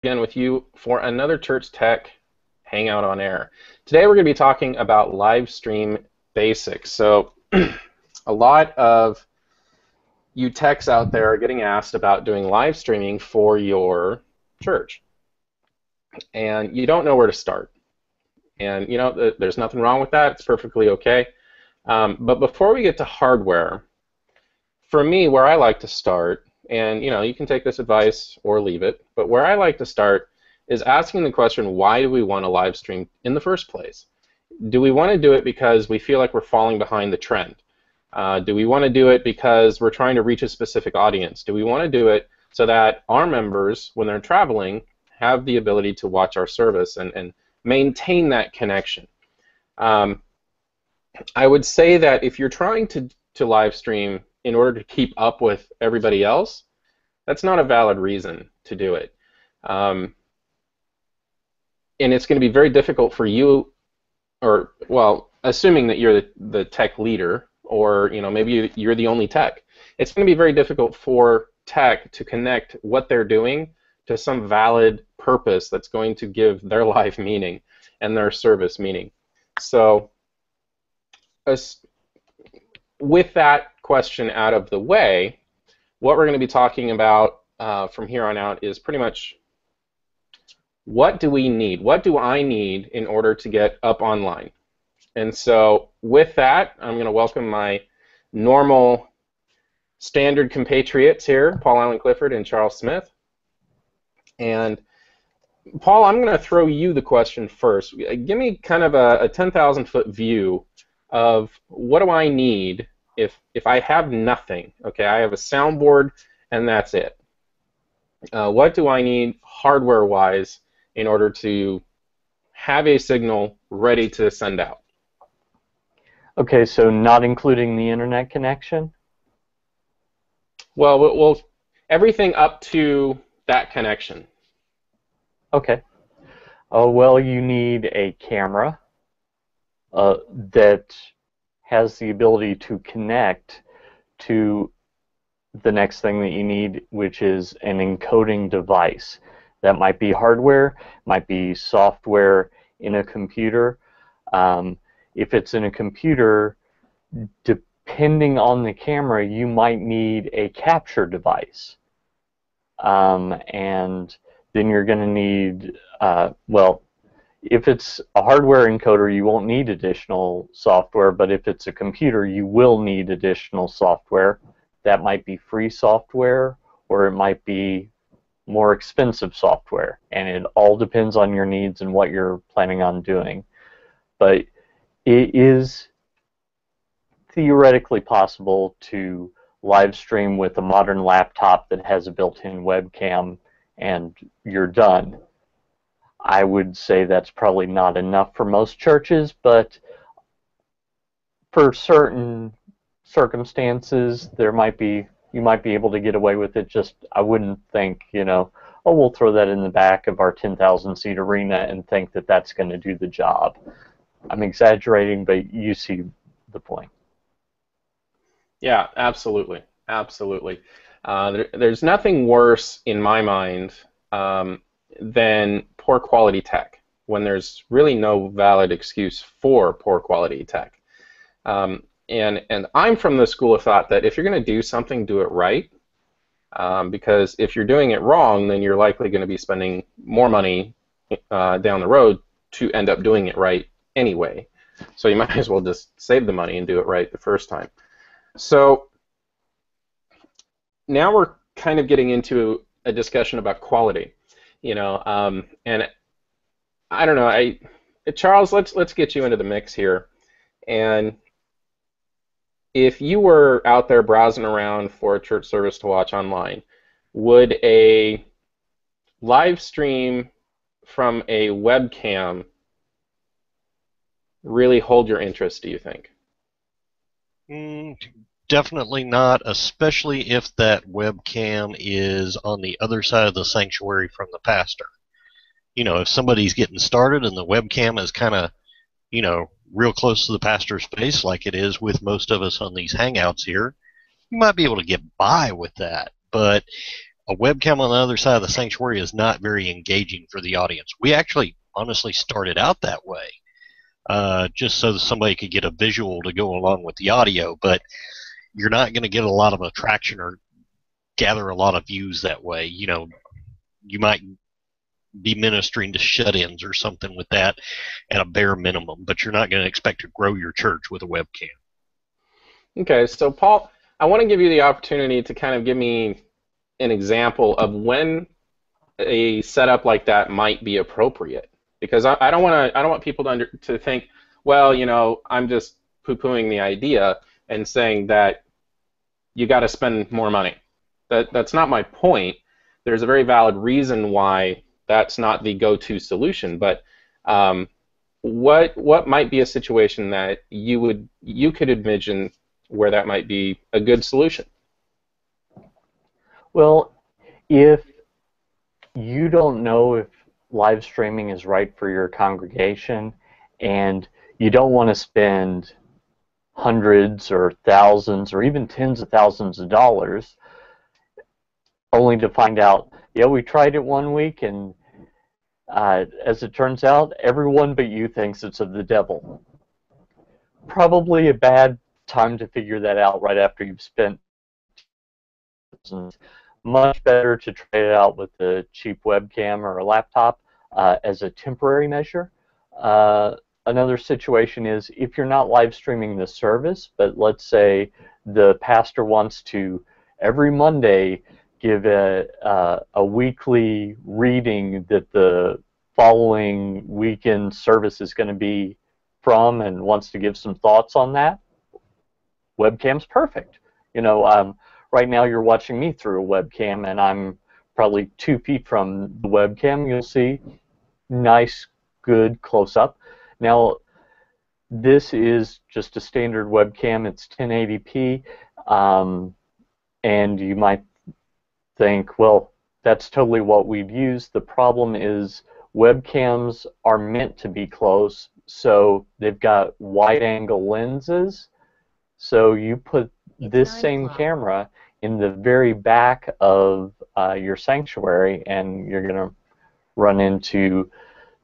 Again with you for another Church Tech Hangout on Air. Today we're going to be talking about live stream basics. So a lot of you techs out there are getting asked about doing live streaming for your church, and you don't know where to start. And you know, there's nothing wrong with that. It's perfectly okay. But before we get to hardware, for me, where I like to start, and you know, you can take this advice or leave it, but where I like to start is asking the question, why do we want to live stream in the first place? Do we want to do it because we feel like we're falling behind the trend? Do we want to do it because we're trying to reach a specific audience? Do we want to do it so that our members, when they're traveling, have the ability to watch our service and maintain that connection? I would say that if you're trying to live stream in order to keep up with everybody else, that's not a valid reason to do it. And it's going to be very difficult for you, or, well, assuming that you're the tech leader, or you know, maybe you're the only tech, it's going to be very difficult for tech to connect what they're doing to some valid purpose that's going to give their life meaning and their service meaning. So with that question out of the way, what we're going to be talking about from here on out is pretty much, what do we need? What do I need in order to get up online? And so with that, I'm going to welcome my normal standard compatriots here, Paul Allen Clifford and Charles Smith. And Paul, I'm going to throw you the question first. Give me kind of a 10,000-foot view of what do I need if I have nothing. Okay, I have a soundboard and that's it. What do I need hardware-wise in order to have a signal ready to send out? Okay, so not including the internet connection? Well, everything up to that connection. Okay. Well, you need a camera that has the ability to connect to the next thing that you need, which is an encoding device. That might be hardware, might be software in a computer. If it's in a computer, depending on the camera, you might need a capture device. And then you're going to need, well, if it's a hardware encoder, you won't need additional software, but if it's a computer, you will need additional software. That might be free software, or it might be more expensive software, and it all depends on your needs and what you're planning on doing. But it is theoretically possible to live stream with a modern laptop that has a built-in webcam, and you're done. I would say that's probably not enough for most churches, but for certain circumstances, you might be able to get away with it. Just, I wouldn't think, you know, oh, we'll throw that in the back of our 10,000-seat arena and think that that's going to do the job. I'm exaggerating, but you see the point. Yeah, absolutely, absolutely. There's nothing worse in my mind than poor quality tech, when there's really no valid excuse for poor quality tech. And I'm from the school of thought that if you're going to do something, do it right. Because if you're doing it wrong, then you're likely going to be spending more money down the road to end up doing it right anyway. So you might as well just save the money and do it right the first time. So now we're kind of getting into a discussion about quality, you know, and I don't know, Charles, let's get you into the mix here. And if you were out there browsing around for a church service to watch online, would a live stream from a webcam really hold your interest, do you think? Definitely not, especially if that webcam is on the other side of the sanctuary from the pastor. You know, if somebody's getting started and the webcam is kind of, you know, real close to the pastor's face, like it is with most of us on these hangouts here, you might be able to get by with that. But a webcam on the other side of the sanctuary is not very engaging for the audience. We actually honestly started out that way, just so that somebody could get a visual to go along with the audio, but you're not going to get a lot of attraction or gather a lot of views that way. You know, you might be ministering to shut-ins or something with that at a bare minimum, but you're not going to expect to grow your church with a webcam. Okay, so Paul, I want to give you the opportunity to kind of give me an example of when a setup like that might be appropriate, because I don't want people to think, well, you know, I'm just poo-pooing the idea and saying that you got to spend more money. That's not my point. There's a very valid reason why that's not the go-to solution, but what might be a situation that you could envision where that might be a good solution? Well, if you don't know if live streaming is right for your congregation and you don't want to spend hundreds or thousands or even tens of thousands of dollars only to find out, yeah, we tried it one week and as it turns out, everyone but you thinks it's of the devil. Probably a bad time to figure that out right after you've spent. Much better to try it out with a cheap webcam or a laptop as a temporary measure. Another situation is if you're not live streaming the service, but let's say the pastor wants to every Monday give a weekly reading that the following weekend service is going to be from and wants to give some thoughts on that, webcam's perfect. You know, right now you're watching me through a webcam and I'm probably 2 feet from the webcam. You'll see nice, good close-up. Now, this is just a standard webcam. It's 1080p, and you might think, well, that's totally what we'd use. The problem is webcams are meant to be close, so they've got wide-angle lenses. So you put this same camera in the very back of your sanctuary, and you're going to run into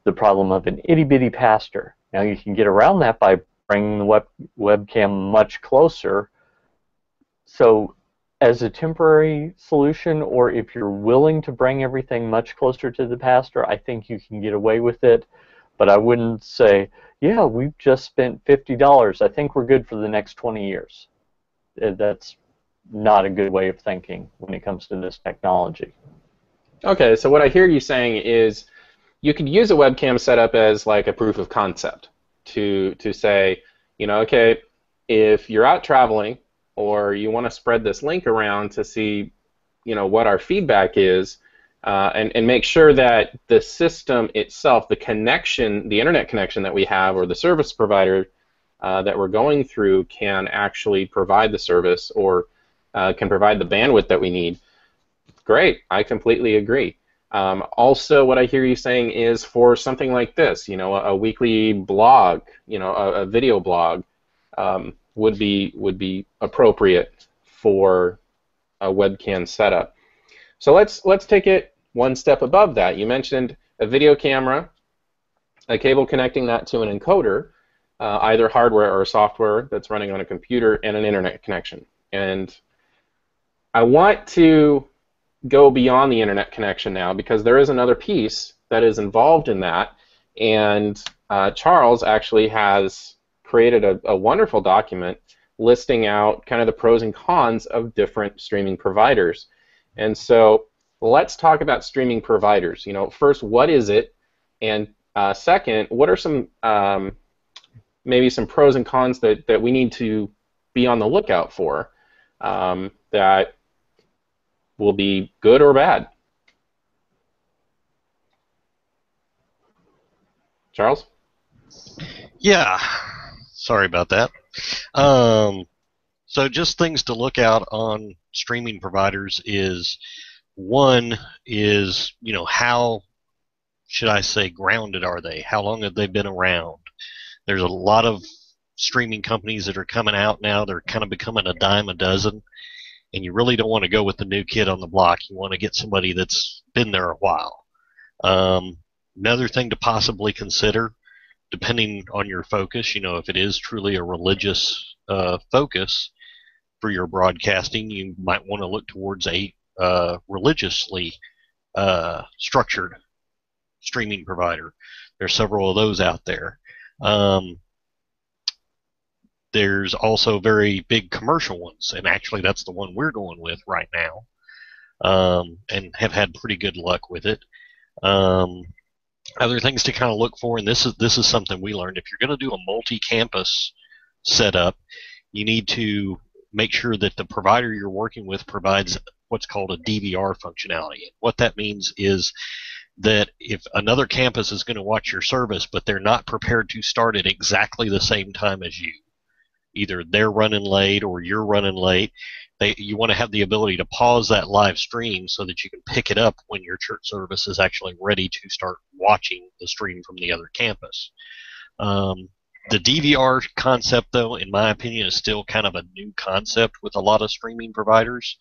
the problem of an itty-bitty pastor. Now you can get around that by bringing the webcam much closer. So as a temporary solution, or if you're willing to bring everything much closer to the pastor, I think you can get away with it. But I wouldn't say, yeah, we've just spent $50. I think we're good for the next 20 years. That's not a good way of thinking when it comes to this technology. Okay, so what I hear you saying is you could use a webcam setup as like a proof of concept to say, you know, okay, if you're out traveling or you want to spread this link around to see, you know, what our feedback is, and make sure that the system itself, the connection, the internet connection that we have, or the service provider that we're going through can actually provide the service or can provide the bandwidth that we need. Great, I completely agree. Also, what I hear you saying is for something like this, you know, a weekly blog, you know, a video blog, would be appropriate for a webcam setup. So let's take it one step above that. You mentioned a video camera, a cable connecting that to an encoder, either hardware or software that's running on a computer, and an internet connection. And I want to go beyond the internet connection now, because there is another piece that is involved in that, and Charles actually has created a wonderful document listing out kind of the pros and cons of different streaming providers. And so let's talk about streaming providers. You know, first, what is it? And second, what are some maybe some pros and cons that we need to be on the lookout for that will be good or bad? Charles? Yeah, sorry about that. So just things to look out on streaming providers is, one is, you know, how should I say grounded are they? How long have they been around? There's a lot of streaming companies that are coming out now. They're kind of becoming a dime a dozen. and you really don't want to go with the new kid on the block. You want to get somebody that's been there a while. Another thing to possibly consider, depending on your focus, if it is truly a religious focus for your broadcasting, you might want to look towards a religiously structured streaming provider. There's several of those out there. There's also very big commercial ones, and actually that's the one we're going with right now, and have had pretty good luck with it. Other things to kind of look for, and this is something we learned. If you're going to do a multi-campus setup, you need to make sure that the provider you're working with provides what's called a DVR functionality. What that means is that if another campus is going to watch your service, but they're not prepared to start at exactly the same time as you, either they're running late or you're running late, you want to have the ability to pause that live stream so that you can pick it up when your church service is actually ready to start watching the stream from the other campus. The DVR concept, though, in my opinion, is still kind of a new concept with a lot of streaming providers,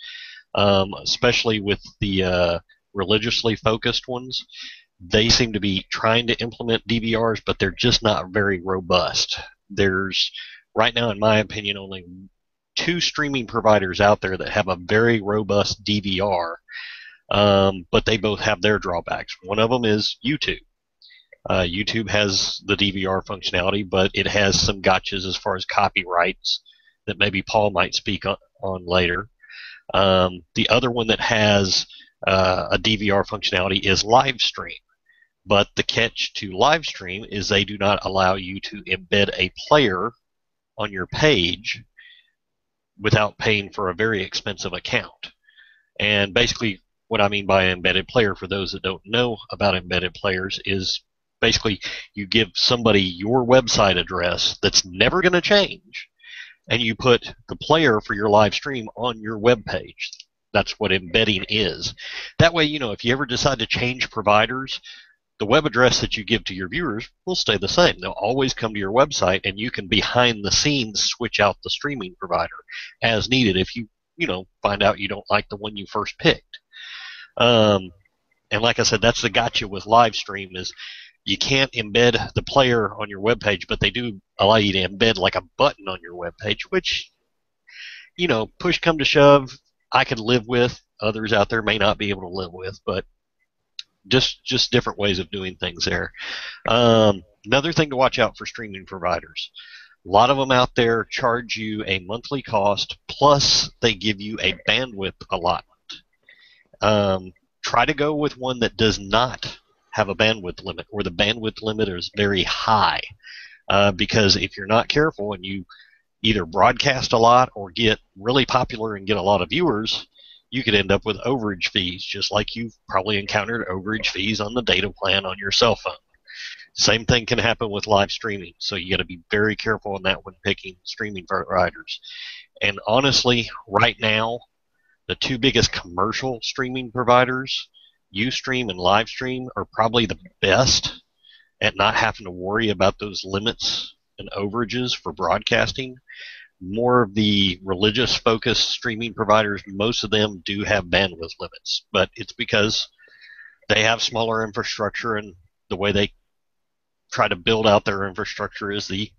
especially with the religiously focused ones. They seem to be trying to implement DVRs, but they're just not very robust. There's, right now, in my opinion, only 2 streaming providers out there that have a very robust DVR, but they both have their drawbacks. One of them is YouTube. YouTube has the DVR functionality, but it has some gotchas as far as copyrights that maybe Paul might speak on later. The other one that has a DVR functionality is Livestream, but the catch to Livestream is they do not allow you to embed a player on your page without paying for a very expensive account. And basically what I mean by embedded player, for those that don't know about embedded players, is basically you give somebody your website address that's never going to change, and you put the player for your live stream on your web page. That's what embedding is. That way, if you ever decide to change providers, the web address that you give to your viewers will stay the same. They'll always come to your website, and you can behind the scenes switch out the streaming provider as needed if you find out you don't like the one you first picked. And like I said, that's the gotcha with Livestream, is you can't embed the player on your web page, but they do allow you to embed like a button on your web page, which, push come to shove, I could live with. Others out there may not be able to live with, but just different ways of doing things there. Another thing to watch out for streaming providers. A lot of them out there charge you a monthly cost, plus they give you a bandwidth allotment. Try to go with one that does not have a bandwidth limit, or the bandwidth limit is very high, because if you're not careful and you either broadcast a lot or get really popular and get a lot of viewers, you could end up with overage fees, just like you've probably encountered overage fees on the data plan on your cell phone. Same thing can happen with live streaming, so you got to be very careful on that when picking streaming providers. And honestly, right now, the 2 biggest commercial streaming providers, Ustream and Livestream, are probably the best at not having to worry about those limits and overages for broadcasting. More of the religious-focused streaming providers, most of them do have bandwidth limits, but it's because they have smaller infrastructure, and the way they try to build out their infrastructure is the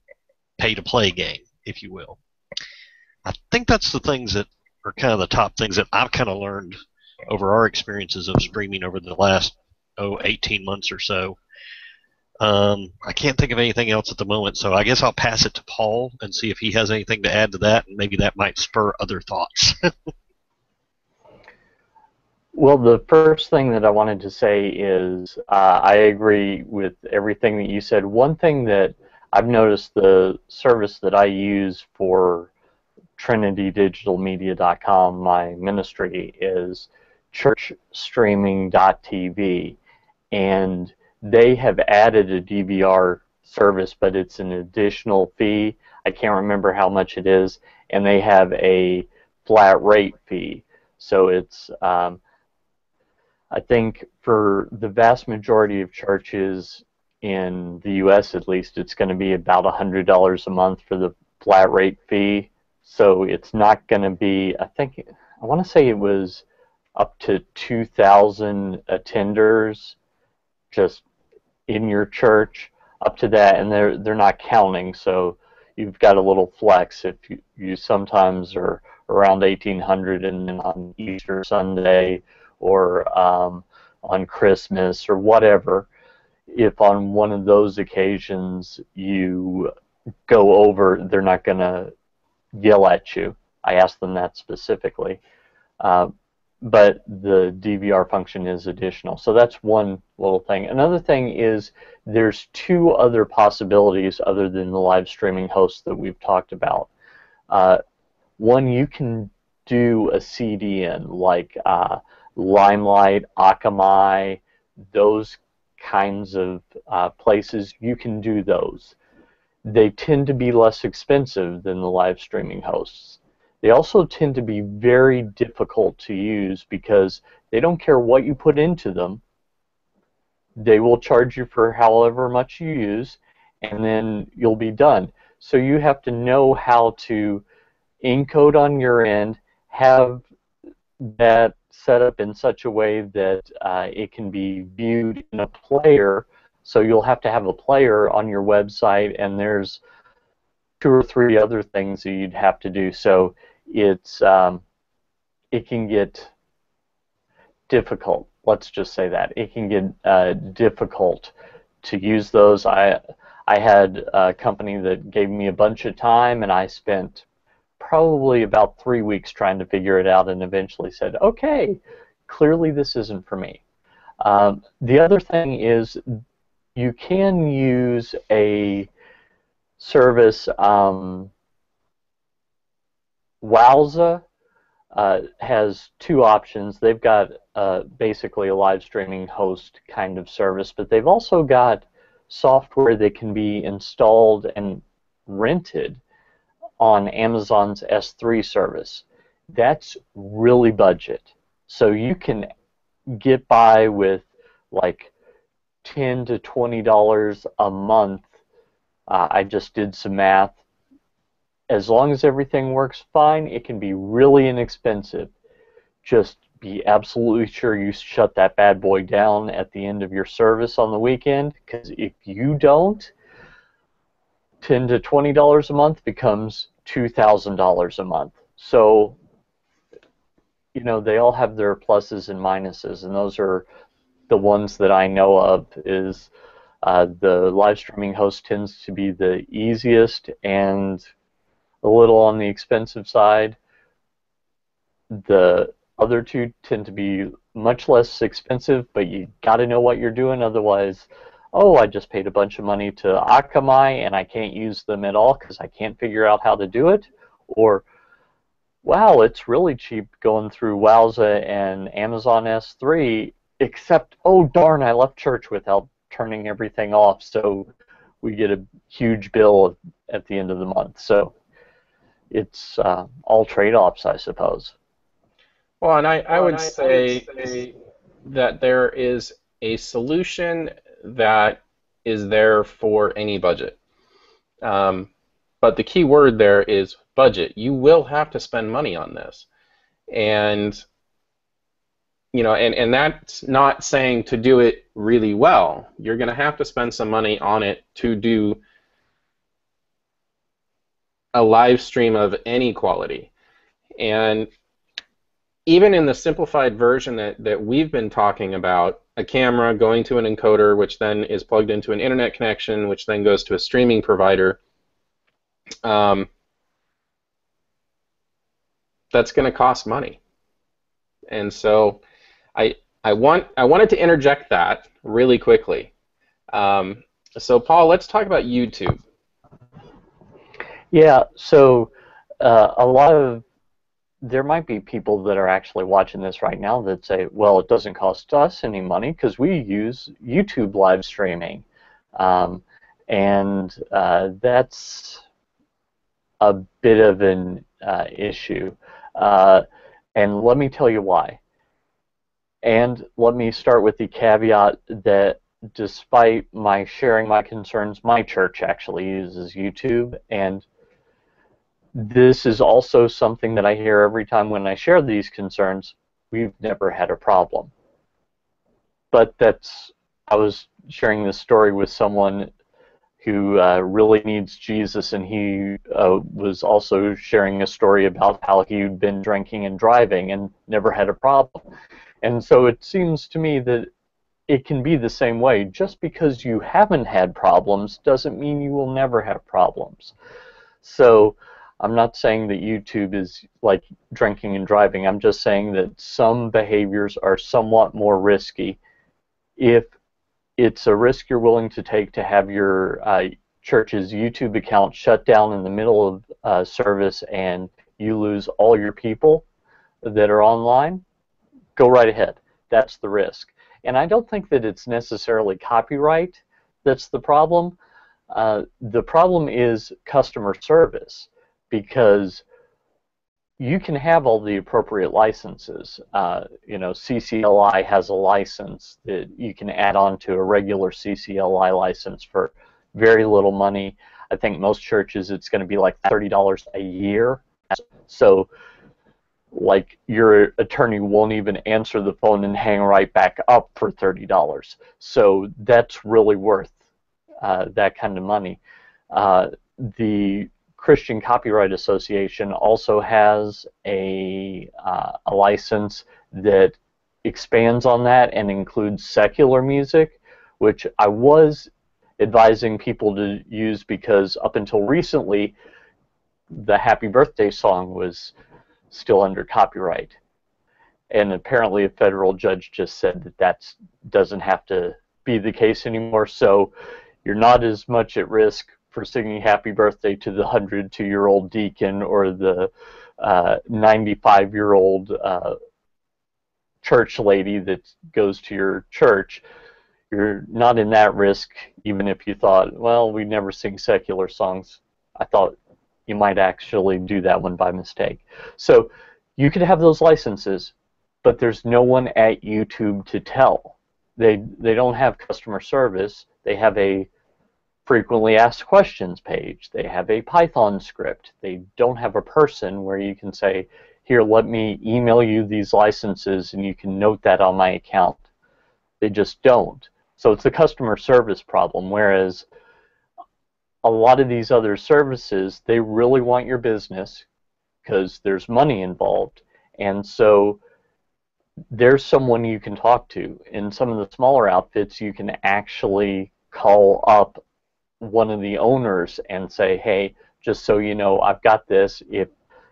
pay-to-play game, if you will. I think that's the things that are kind of the top things that I've kind of learned over our experiences of streaming over the last 18 months or so. I can't think of anything else at the moment, so I guess I'll pass it to Paul and see if he has anything to add to that, and maybe that might spur other thoughts. Well, the first thing that I wanted to say is I agree with everything that you said. One thing that I've noticed, the service that I use for TrinityDigitalMedia.com, my ministry, is ChurchStreaming.tv, and they have added a DVR service, but it's an additional fee. I can't remember how much it is, and they have a flat rate fee. So it's, I think for the vast majority of churches in the U.S. at least, it's going to be about $100 a month for the flat rate fee. So it's not going to be, I think I want to say it was up to 2,000 attenders just in your church, up to that, and they're not counting, so you've got a little flex if you sometimes are around 1,800, and then on Easter Sunday or on Christmas or whatever, if on one of those occasions you go over, they're not going to yell at you. I asked them that specifically. But the DVR function is additional. So that's one little thing. Another thing is there's two other possibilities other than the live streaming host that we've talked about. One, you can do a CDN like Limelight, Akamai, those kinds of places. You can do those. They tend to be less expensive than the live streaming hosts. They also tend to be very difficult to use because they don't care what you put into them. They will charge you for however much you use, and then you'll be done. So you have to know how to encode on your end, have that set up in such a way that it can be viewed in a player. So you'll have to have a player on your website, and there's 2 or 3 other things that you'd have to do. So it's it can get difficult. Let's just say that it can get difficult to use those. I had a company that gave me a bunch of time, and I spent probably about 3 weeks trying to figure it out, and eventually said, okay, clearly this isn't for me. The other thing is you can use a service. Wowza has 2 options. They've got basically a live streaming host kind of service, but they've also got software that can be installed and rented on Amazon's S3 service. That's really budget. So you can get by with like $10 to $20 a month. I just did some math. As long as everything works fine, it can be really inexpensive. Just be absolutely sure you shut that bad boy down at the end of your service on the weekend, because if you don't, $10 to $20 a month becomes $2,000 a month. So, you know, they all have their pluses and minuses, and those are the ones that I know of. Is the live streaming host tends to be the easiest and a little on the expensive side. The other 2 tend to be much less expensive, but you got to know what you're doing, otherwise, oh, I just paid a bunch of money to Akamai and I can't use them at all because I can't figure out how to do it, or wow, it's really cheap going through Wowza and Amazon S3, except, oh darn, I left church without turning everything off, so we get a huge bill at the end of the month. So it's all trade-offs, I suppose. Well, and I would say that there is a solution that is there for any budget. But the key word there is budget. You will have to spend money on this. And you know, and that's not saying to do it really well. You're going to have to spend some money on it to do a live stream of any quality. And even in the simplified version that we've been talking about, a camera going to an encoder, which then is plugged into an internet connection, which then goes to a streaming provider, that's going to cost money. And so I wanted to interject that really quickly. So Paul, let's talk about YouTube. Yeah, so there might be people that are actually watching this right now that say, well, it doesn't cost us any money because we use YouTube live streaming. And that's a bit of an issue. And let me tell you why. And let me start with the caveat that despite my sharing my concerns, my church actually uses YouTube, and this is also something that I hear every time when I share these concerns. We've never had a problem. But I was sharing this story with someone who really needs Jesus, and he was also sharing a story about how he'd been drinking and driving and never had a problem. And so it seems to me that it can be the same way. Just because you haven't had problems doesn't mean you will never have problems. So I'm not saying that YouTube is like drinking and driving. I'm just saying that some behaviors are somewhat more risky. If it's a risk you're willing to take to have your church's YouTube account shut down in the middle of service and you lose all your people that are online, go right ahead. That's the risk. And I don't think that it's necessarily copyright that's the problem. The problem is customer service, because you can have all the appropriate licenses. CCLI has a license that you can add on to a regular CCLI license for very little money. I think most churches it's going to be like $30 a year. So, like, your attorney won't even answer the phone and hang right back up for $30. So that's really worth that kind of money. The Christian Copyright Association also has a license that expands on that and includes secular music, which I was advising people to use because up until recently, the Happy Birthday song was still under copyright. And apparently a federal judge just said that that doesn't have to be the case anymore, so you're not as much at risk for singing Happy Birthday to the 102-year-old deacon or the 95-year-old church lady that goes to your church. You're not in that risk, even if you thought, well, we never sing secular songs. I thought you might actually do that one by mistake. So you could have those licenses, but there's no one at YouTube to tell. They don't have customer service. They have a frequently asked questions page. They have a Python script. They don't have a person where you can say, here, let me email you these licenses and you can note that on my account. They just don't. So it's a customer service problem, whereas a lot of these other services, they really want your business because there's money involved. And so there's someone you can talk to. In some of the smaller outfits, you can actually call up one of the owners and say, hey, just so you know, I've got this. If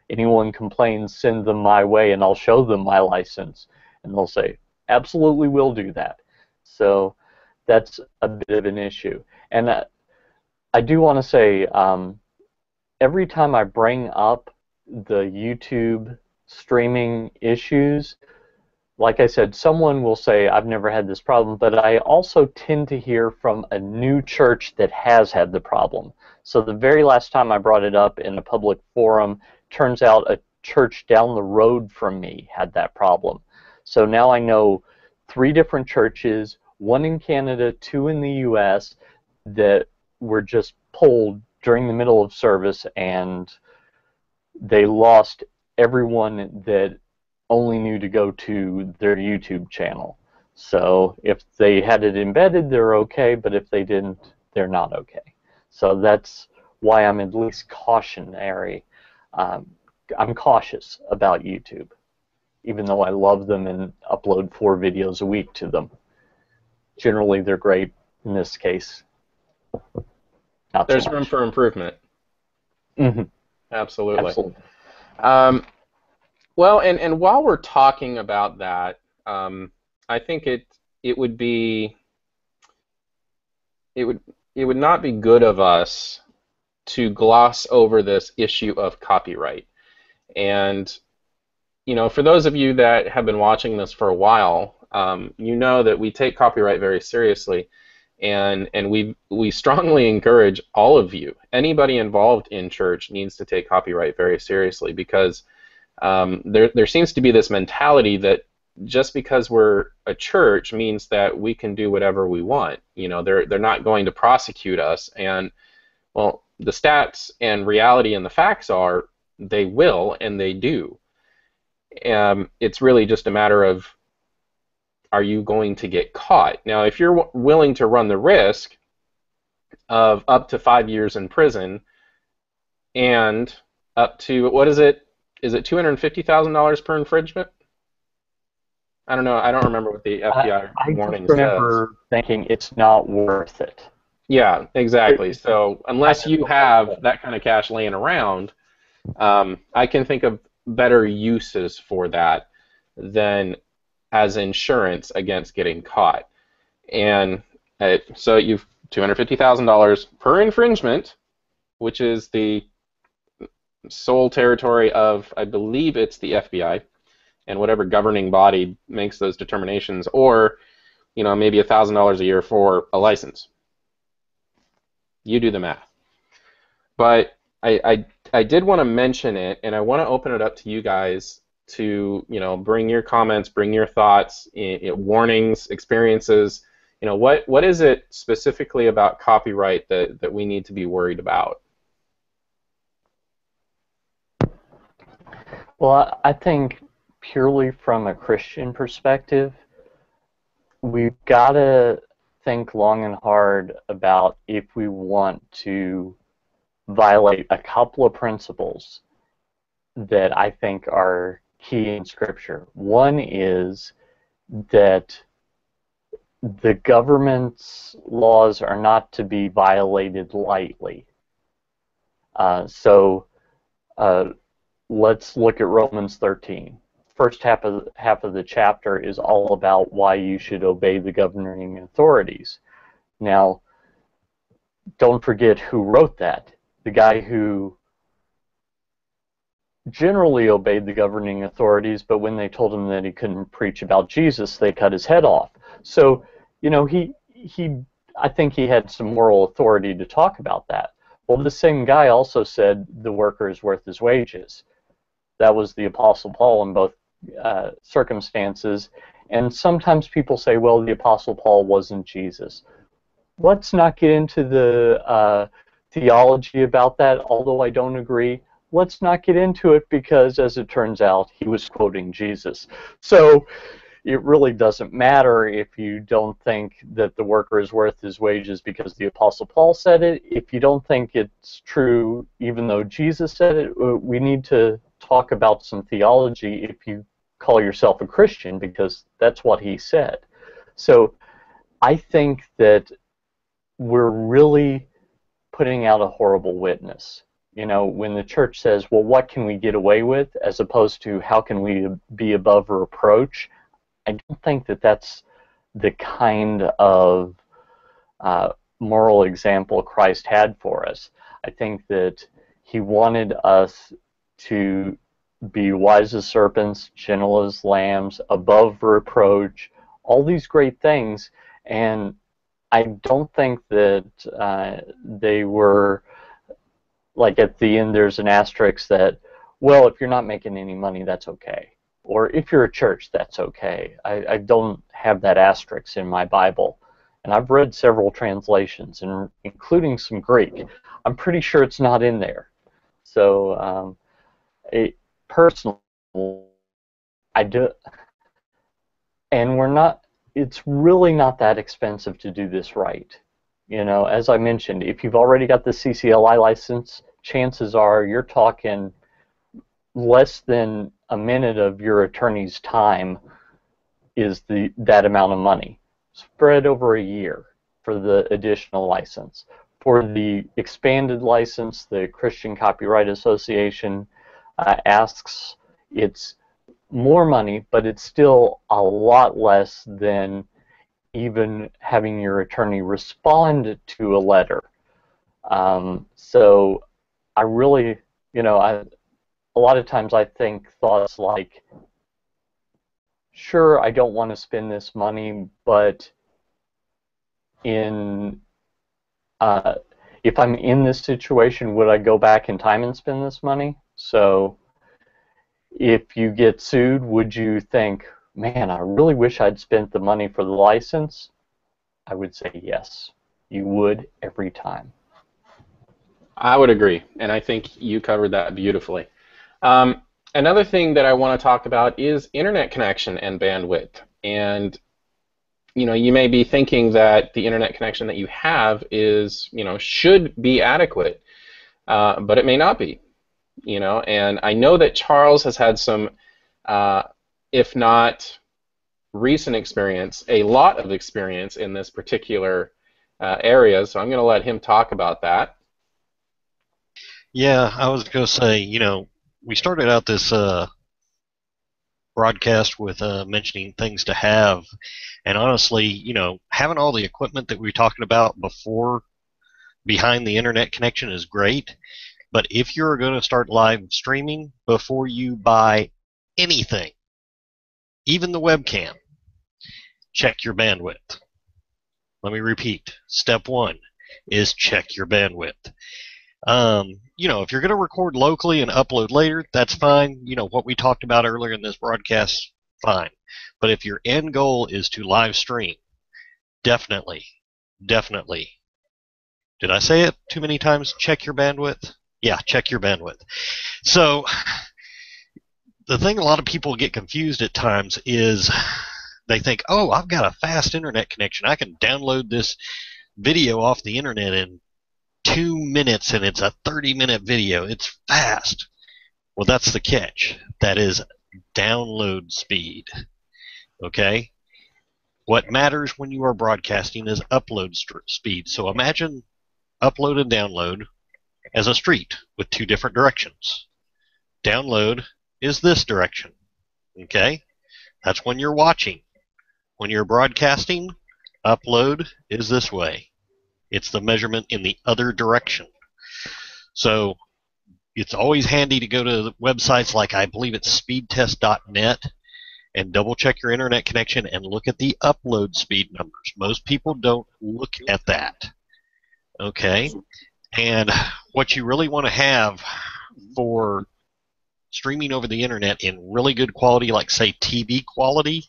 anyone complains, send them my way and I'll show them my license. And they'll say, absolutely, we'll do that. So that's a bit of an issue. And I do want to say, every time I bring up the YouTube streaming issues, like I said, someone will say, I've never had this problem, but I also tend to hear from a new church that has had the problem. So the very last time I brought it up in a public forum, turns out a church down the road from me had that problem. So now I know 3 different churches, 1 in Canada, 2 in the US, that were just pulled during the middle of service, and they lost everyone that only knew to go to their YouTube channel. So if they had it embedded, they're okay, but if they didn't, they're not okay. So that's why I'm at least cautionary. I'm cautious about YouTube, even though I love them and upload 4 videos a week to them. Generally, they're great. In this case, not There's so room much. for improvement. Mm-hmm. Absolutely. Absolutely. Well, and while we're talking about that, I think it would not be good of us to gloss over this issue of copyright. And for those of you that have been watching this for a while, you know that we take copyright very seriously, and we strongly encourage all of you. Anybody involved in church needs to take copyright very seriously, because there seems to be this mentality that just because we're a church means that we can do whatever we want. They're not going to prosecute us, and Well, the stats and reality and the facts are they will and they do. It's really just a matter of, are you going to get caught? Now, if you're willing to run the risk of up to 5 years in prison and up to, what is it? Is it $250,000 per infringement? I don't know. I don't remember what the FBI warning just remember thinking it's not worth it. Yeah, exactly. So unless you have that kind of cash laying around, I can think of better uses for that than as insurance against getting caught. And so you've $250,000 per infringement, which is the sole territory of, I believe it's the FBI and whatever governing body makes those determinations, or maybe $1,000 a year for a license. You do the math. But I did want to mention it, and I want to open it up to you guys to bring your comments, bring your thoughts, warnings, experiences. What is it specifically about copyright that we need to be worried about? Well, I think purely from a Christian perspective, we've got to think long and hard about if we want to violate a couple of principles that I think are key in Scripture. One is that the government's laws are not to be violated lightly. So let's look at Romans 13. First half of the chapter is all about why you should obey the governing authorities. Now, don't forget who wrote that. The guy who generally obeyed the governing authorities, but when they told him that he couldn't preach about Jesus, they cut his head off. So, I think he had some moral authority to talk about that. Well, the same guy also said the worker is worth his wages. That was the Apostle Paul in both circumstances. And sometimes people say, well, the Apostle Paul wasn't Jesus. Let's not get into the theology about that, although I don't agree. Let's not get into it because, as it turns out, he was quoting Jesus. So it really doesn't matter if you don't think that the worker is worth his wages because the Apostle Paul said it. If you don't think it's true, even though Jesus said it, we need to talk about some theology if you call yourself a Christian, because that's what he said. So I think that we're really putting out a horrible witness. When the church says, well, what can we get away with, as opposed to how can we be above reproach, I don't think that that's the kind of moral example Christ had for us. I think that he wanted us to be wise as serpents, gentle as lambs, above reproach, all these great things, and I don't think that they were, like at the end there's an asterisk that, well, if you're not making any money, that's okay. Or if you're a church, that's okay. I don't have that asterisk in my Bible. And I've read several translations, including some Greek. I'm pretty sure it's not in there. So personally, I do, and it's really not that expensive to do this right. As I mentioned, if you've already got the CCLI license, chances are you're talking less than a minute of your attorney's time is that amount of money, spread over a year for the additional license. For the expanded license, the Christian Copyright Association asks, it's more money, but it's still a lot less than even having your attorney respond to a letter. So I really, a lot of times I think thoughts like, sure, I don't want to spend this money, but if I'm in this situation, would I go back in time and spend this money? So if you get sued, would you think, man, I really wish I'd spent the money for the license? I would say yes. You would every time. I would agree, and I think you covered that beautifully. Another thing that I want to talk about is internet connection and bandwidth. And you may be thinking that the internet connection that you have is, should be adequate, but it may not be. And I know that Charles has had some, if not recent experience, a lot of experience in this particular area. So I'm going to let him talk about that. Yeah, I was going to say, we started out this broadcast with mentioning things to have, and honestly, having all the equipment that we were talking about before behind the internet connection is great, but if you're going to start live streaming, before you buy anything, even the webcam, check your bandwidth. Let me repeat. Step one is check your bandwidth. If you're going to record locally and upload later, that's fine. What we talked about earlier in this broadcast, fine. But if your end goal is to live stream, definitely, did I say it too many times? Check your bandwidth? Yeah, check your bandwidth. So, the thing a lot of people get confused at times is they think, oh, I've got a fast internet connection. I can download this video off the internet in 2 minutes and it's a 30-minute video. It's fast. Well, that's the catch. That is download speed. Okay? What matters when you are broadcasting is upload speed. So imagine upload and download as a street with two different directions. Download is this direction. Okay? That's when you're watching. When you're broadcasting, upload is this way. It's the measurement in the other direction. So it's always handy to go to websites like, I believe it's speedtest.net, and double check your internet connection and look at the upload speed numbers. Most people don't look at that. Okay? And what you really want to have for streaming over the internet in really good quality, like say TV quality,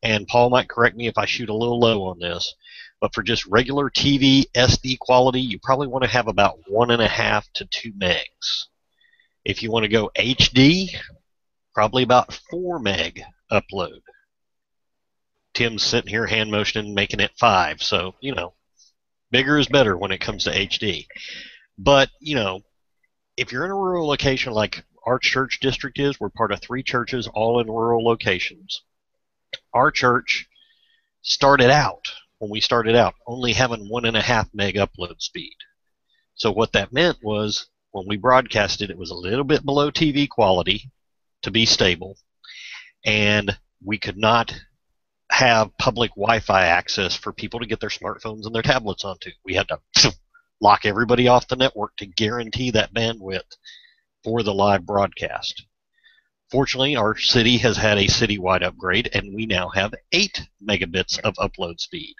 and Paul might correct me if I shoot a little low on this, but for just regular TV SD quality, you probably want to have about 1.5 to 2 megs. If you want to go HD, probably about 4 meg upload. Tim's sitting here hand motioning, making it 5. So, bigger is better when it comes to HD. But, if you're in a rural location like our church district is, we're part of 3 churches, all in rural locations. Our church started out, when we started out, only having 1.5 meg upload speed. So what that meant was, when we broadcasted, it was a little bit below TV quality to be stable, and we could not have public Wi-Fi access for people to get their smartphones and their tablets onto. We had to lock everybody off the network to guarantee that bandwidth for the live broadcast. Fortunately, our city has had a citywide upgrade, and we now have 8 megabits of upload speed.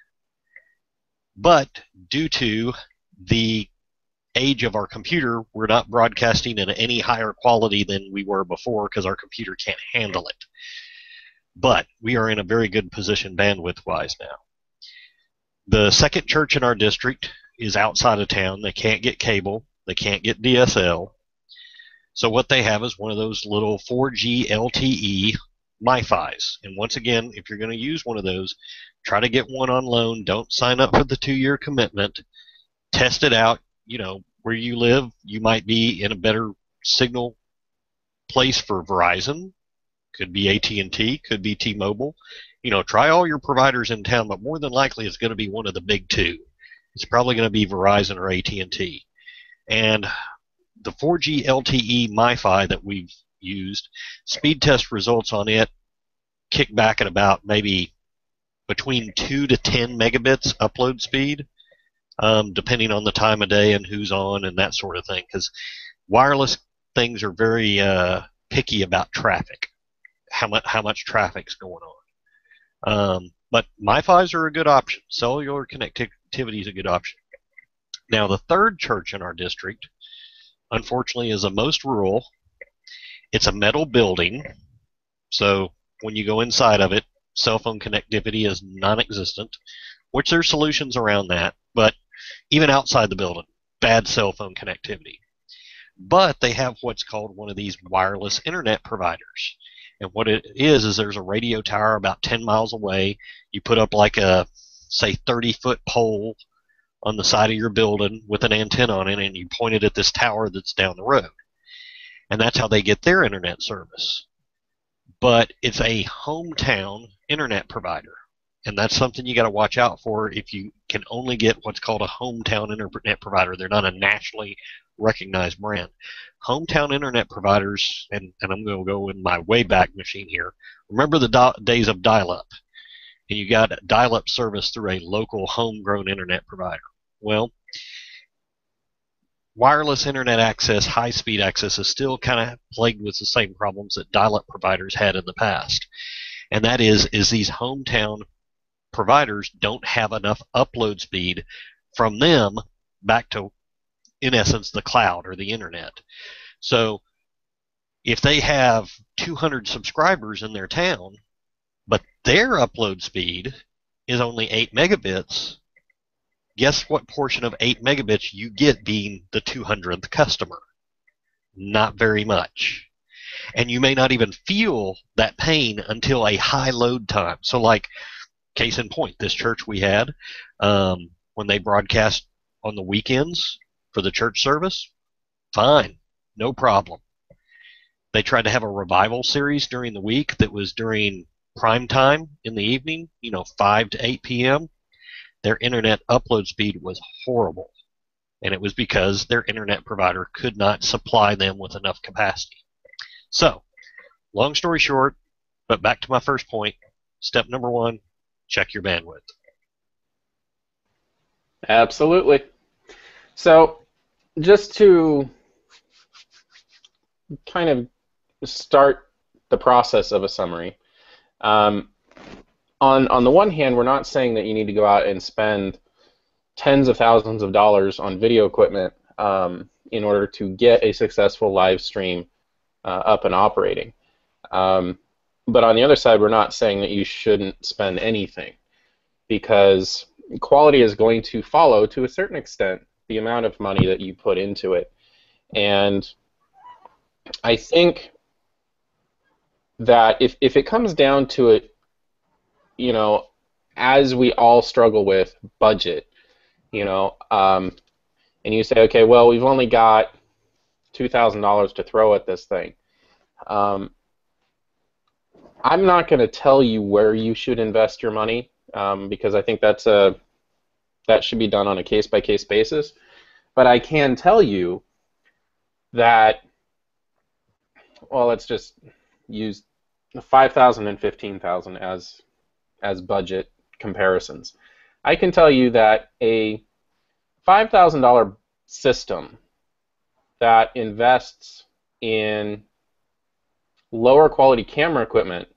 But due to the age of our computer, we're not broadcasting at any higher quality than we were before because our computer can't handle it. But we are in a very good position bandwidth-wise now. The second church in our district is outside of town. They can't get cable. They can't get DSL. So what they have is one of those little 4G LTE MiFis. And once again, if you're going to use one of those, try to get one on loan. Don't sign up for the 2-year commitment. Test it out. Where you live, you might be in a better signal place for Verizon. Could be AT&T, could be T-Mobile. Try all your providers in town, but more than likely it's going to be one of the big 2. It's probably going to be Verizon or AT&T. And the 4G LTE MiFi that we've used, speed test results on it kick back at about maybe between 2 to 10 megabits upload speed, depending on the time of day and who's on and that sort of thing, because wireless things are very picky about traffic, how much traffic's going on. But MiFis are a good option. Cellular connectivity is a good option. Now, the third church in our district, unfortunately, is the most rural. It's a metal building, so when you go inside of it, cell phone connectivity is non-existent, which there's solutions around that, but even outside the building, bad cell phone connectivity. But they have what's called one of these wireless internet providers. And what it is there's a radio tower about 10 miles away. You put up like a, say, 30-foot pole on the side of your building with an antenna on it, and you point it at this tower that's down the road. And that's how they get their internet service. But it's a hometown internet provider. And that's something you got to watch out for if you can only get what's called a hometown internet provider. They're not a nationally recognized brand. Hometown internet providers, and I'm going to go in my Wayback Machine here. Remember the days of dial-up, and you got dial-up service through a local homegrown internet provider. Well, wireless internet access, high-speed access, is still kind of plagued with the same problems that dial-up providers had in the past, and that is these hometown providers don't have enough upload speed from them back to, in essence, the cloud or the internet. So if they have 200 subscribers in their town, but their upload speed is only 8 megabits, guess what portion of 8 megabits you get being the 200th customer? Not very much. And you may not even feel that pain until a high load time. So like, case in point, this church we had, when they broadcast on the weekends for the church service, fine, no problem. They tried to have a revival series during the week that was during prime time in the evening, 5 to 8 p.m. Their internet upload speed was horrible, and it was because their internet provider could not supply them with enough capacity. So, long story short, but back to my first point, step number 1, check your bandwidth. Absolutely. So, just to kind of start the process of a summary, on the one hand, we're not saying that you need to go out and spend tens of thousands of dollars on video equipment in order to get a successful live stream up and operating. But on the other side, we're not saying that you shouldn't spend anything, because quality is going to follow, to a certain extent, the amount of money that you put into it. And I think that if it comes down to it, as we all struggle with budget, and you say, okay, well, we've only got $2,000 to throw at this thing. I'm not going to tell you where you should invest your money, because I think that should be done on a case-by-case basis. But I can tell you that, well, let's just use $5,000 and $15,000 as budget comparisons. I can tell you that a $5,000 system that invests in lower quality camera equipment,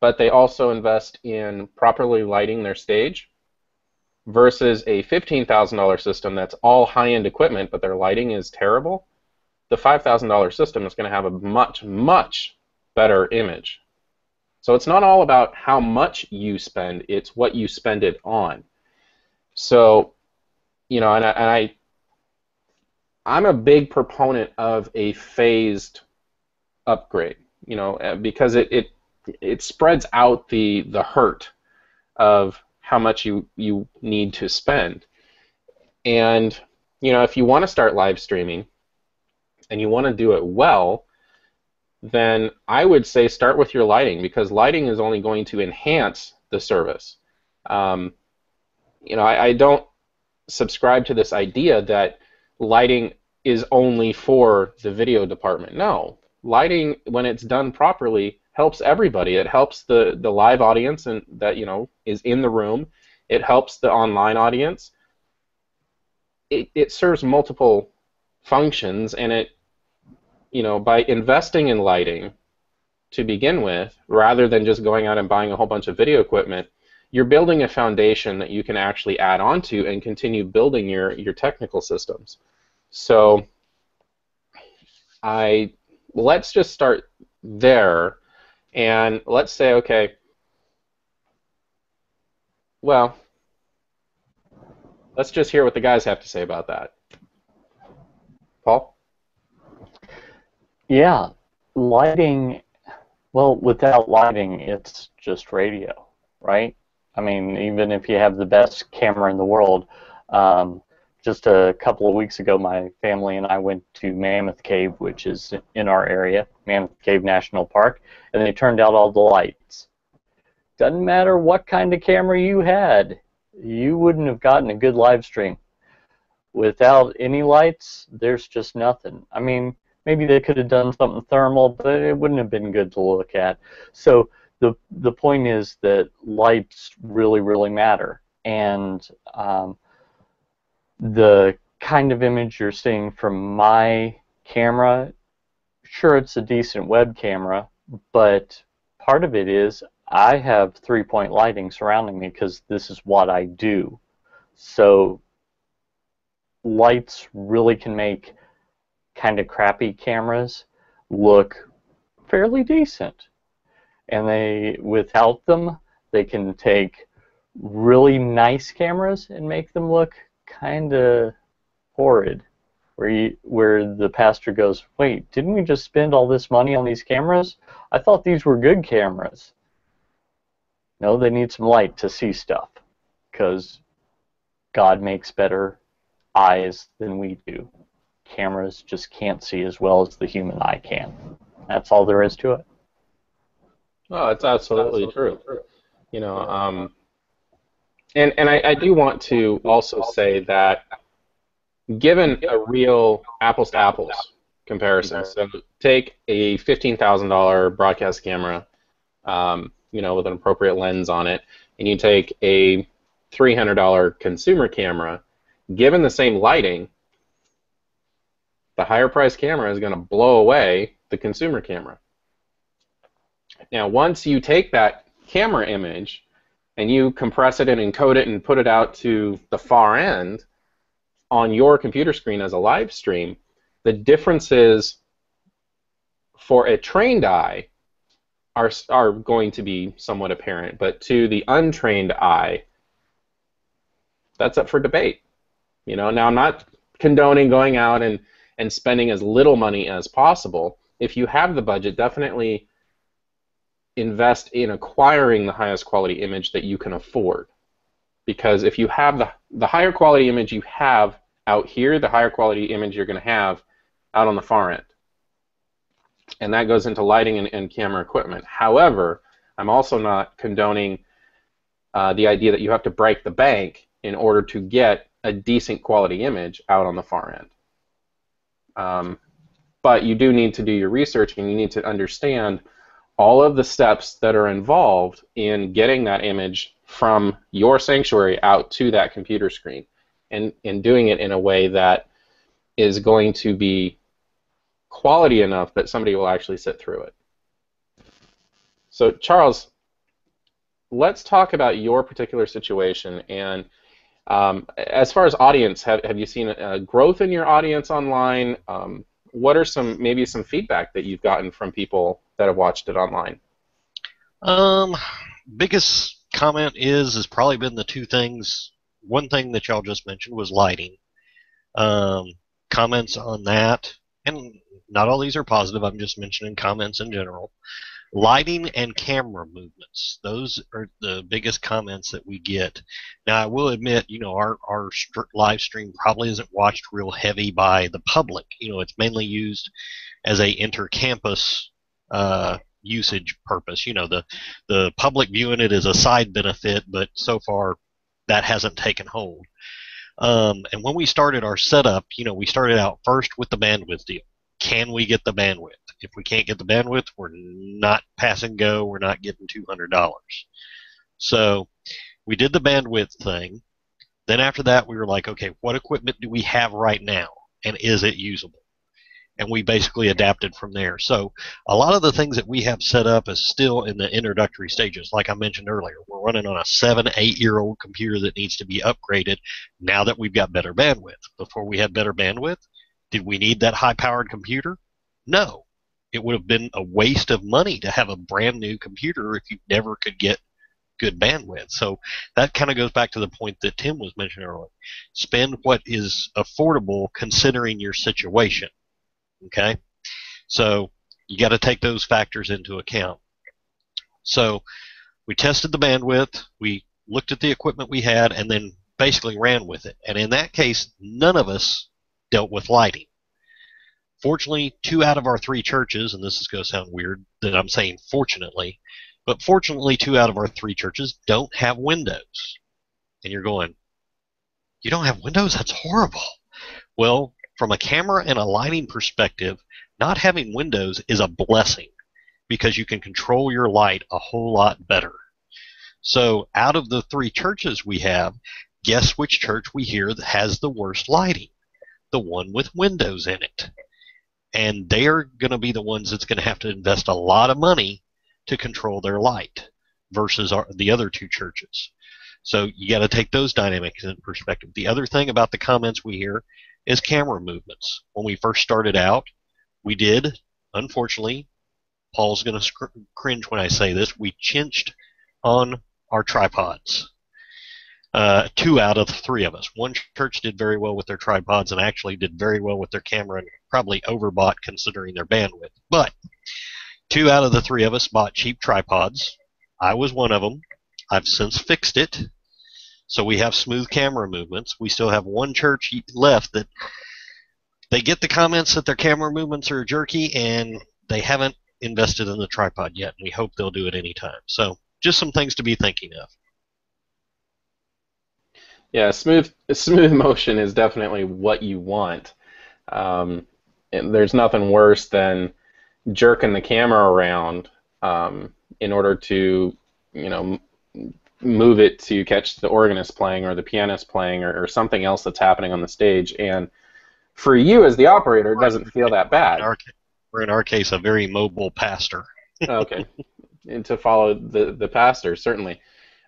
but they also invest in properly lighting their stage, versus a $15,000 system that's all high-end equipment, but their lighting is terrible, the $5,000 system is going to have a much, much better image. So it's not all about how much you spend, it's what you spend it on. So, I'm a big proponent of a phased upgrade, because it spreads out the hurt of how much you need to spend. And, if you want to start live streaming and you want to do it well, then I would say start with your lighting, because lighting is only going to enhance the service. I don't subscribe to this idea that lighting is only for the video department. No, lighting, when it's done properly, helps everybody. It helps the live audience and that is in the room. It helps the online audience. It serves multiple functions, and it by investing in lighting to begin with, rather than just going out and buying a whole bunch of video equipment, you're building a foundation that you can actually add on to and continue building your technical systems. So let's just start there, and let's say, okay, well, let's just hear what the guys have to say about that. Paul? Yeah, lighting, well, without lighting, it's just radio, right? I mean, even if you have the best camera in the world, just a couple of weeks ago, my family and I went to Mammoth Cave, which is in our area, Mammoth Cave National Park, and they turned out all the lights. Doesn't matter what kind of camera you had, you wouldn't have gotten a good live stream. Without any lights, there's just nothing. I mean, maybe they could have done something thermal, but it wouldn't have been good to look at. So the point is that lights really, really matter. And the kind of image you're seeing from my camera, sure, it's a decent web camera, but part of it is I have three-point lighting surrounding me because this is what I do. So lights really can make kind of crappy cameras look fairly decent. And they, without them, they can take really nice cameras and make them look kind of horrid. Where the pastor goes, wait, didn't we just spend all this money on these cameras? I thought these were good cameras. No, they need some light to see stuff, because God makes better eyes than we do. Cameras just can't see as well as the human eye can. That's all there is to it. Oh, it's absolutely true. You know, and I do want to also say that given a real apples to apples comparison, so take a $15,000 broadcast camera, you know, with an appropriate lens on it, and you take a $300 consumer camera, given the same lighting, the higher priced camera is going to blow away the consumer camera. Now, once you take that camera image and you compress it and encode it and put it out to the far end on your computer screen as a live stream, the differences for a trained eye are going to be somewhat apparent, but to the untrained eye, that's up for debate. You know, now I'm not condoning going out and spending as little money as possible. If you have the budget, definitely invest in acquiring the highest quality image that you can afford. Because if you have the higher quality image you have out here, the higher quality image you're going to have out on the far end. And that goes into lighting and camera equipment. However, I'm also not condoning the idea that you have to break the bank in order to get a decent quality image out on the far end. But you do need to do your research, and you need to understand all of the steps that are involved in getting that image from your sanctuary out to that computer screen, and doing it in a way that is going to be quality enough that somebody will actually sit through it. So, Charles, let's talk about your particular situation. And as far as audience, have you seen a growth in your audience online? What are maybe some feedback that you've gotten from people that have watched it online? Biggest comment is probably been the two things. One thing that y'all just mentioned was lighting. Comments on that, and not all these are positive, I'm just mentioning comments in general. Lighting and camera movements, those are the biggest comments that we get. Now, I will admit, you know, our live stream probably isn't watched real heavy by the public. You know, it's mainly used as a inter-campus usage purpose. You know, the public viewing it as a side benefit, but so far that hasn't taken hold. And when we started our setup, you know, we started out first with the bandwidth deal. Can we get the bandwidth? If we can't get the bandwidth, we're not pass and go. We're not getting $200. So we did the bandwidth thing. Then after that, we were like, okay, what equipment do we have right now, and is it usable? And we basically adapted from there. So a lot of the things that we have set up is still in the introductory stages. Like I mentioned earlier, we're running on a 7-8-year-old computer that needs to be upgraded now that we've got better bandwidth. Before we had better bandwidth, did we need that high-powered computer? No. It would have been a waste of money to have a brand new computer if you never could get good bandwidth. So that kind of goes back to the point that Tim was mentioning earlier. Spend what is affordable considering your situation. Okay? So you got to take those factors into account. So we tested the bandwidth, we looked at the equipment we had, and then basically ran with it. And in that case, none of us dealt with lighting. Fortunately, 2 out of our 3 churches, and this is going to sound weird that I'm saying fortunately, but fortunately 2 out of our 3 churches don't have windows. And you're going, you don't have windows? That's horrible. Well, from a camera and a lighting perspective, not having windows is a blessing because you can control your light a whole lot better. So out of the 3 churches we have, guess which church we hear that has the worst lighting? The one with windows in it. And they're going to be the ones that's going to have to invest a lot of money to control their light versus the other 2 churches. So you got to take those dynamics in perspective. The other thing about the comments we hear is camera movements. When we first started out, we did, unfortunately, Paul's going to cringe when I say this, we chinched on our tripods. 2 out of 3 of us. One church did very well with their tripods and actually did very well with their camera and probably overbought considering their bandwidth. But 2 out of the 3 of us bought cheap tripods. I was one of them. I've since fixed it. So we have smooth camera movements. We still have one church left that they get the comments that their camera movements are jerky and they haven't invested in the tripod yet. We hope they'll do it anytime. So just some things to be thinking of. Yeah, smooth motion is definitely what you want. And there's nothing worse than jerking the camera around in order to, move it to catch the organist playing or the pianist playing or something else that's happening on the stage. And for you as the operator, it doesn't feel that bad. In our case, a very mobile pastor. Okay, and to follow the pastor, certainly.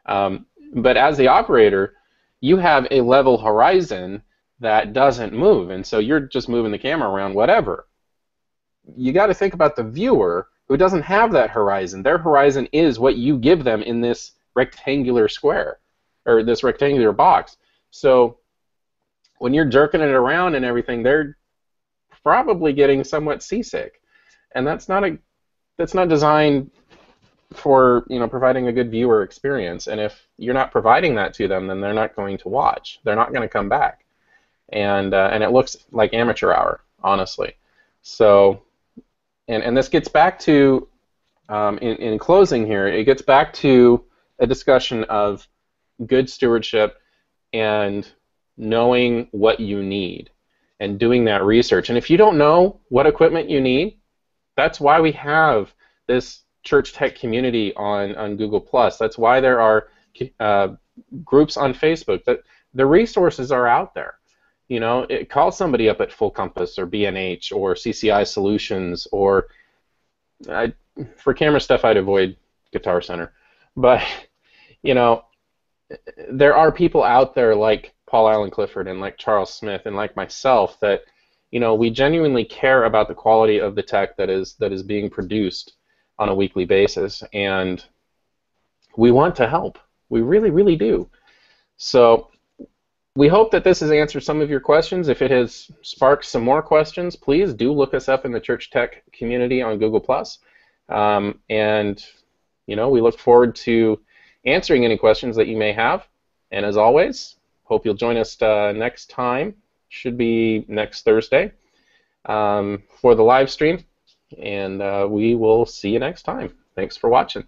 But as the operator, you have a level horizon that doesn't move, and so you're just moving the camera around, whatever. You got to think about the viewer who doesn't have that horizon. Their horizon is what you give them in this rectangular square, or this rectangular box. So when you're jerking it around and everything, they're probably getting somewhat seasick, and that's not designed for providing a good viewer experience. And if you're not providing that to them, then they're not going to watch. They're not going to come back, and it looks like amateur hour, honestly. So, and this gets back to in closing here, it gets back to a discussion of good stewardship and knowing what you need and doing that research. And if you don't know what equipment you need, that's why we have this church tech community on Google+. That's why there are groups on Facebook. That the resources are out there. Call somebody up at Full Compass or B&H or CCI Solutions, or for camera stuff I'd avoid Guitar Center. But there are people out there like Paul Allen Clifford and like Charles Smith and like myself that we genuinely care about the quality of the tech that is being produced on a weekly basis, and we want to help. We really, really do. So we hope that this has answered some of your questions. If it has sparked some more questions, please do look us up in the Church Tech community on Google+. And we look forward to answering any questions that you may have. And as always, hope you'll join us next time. Should be next Thursday for the live stream. And we will see you next time. Thanks for watching.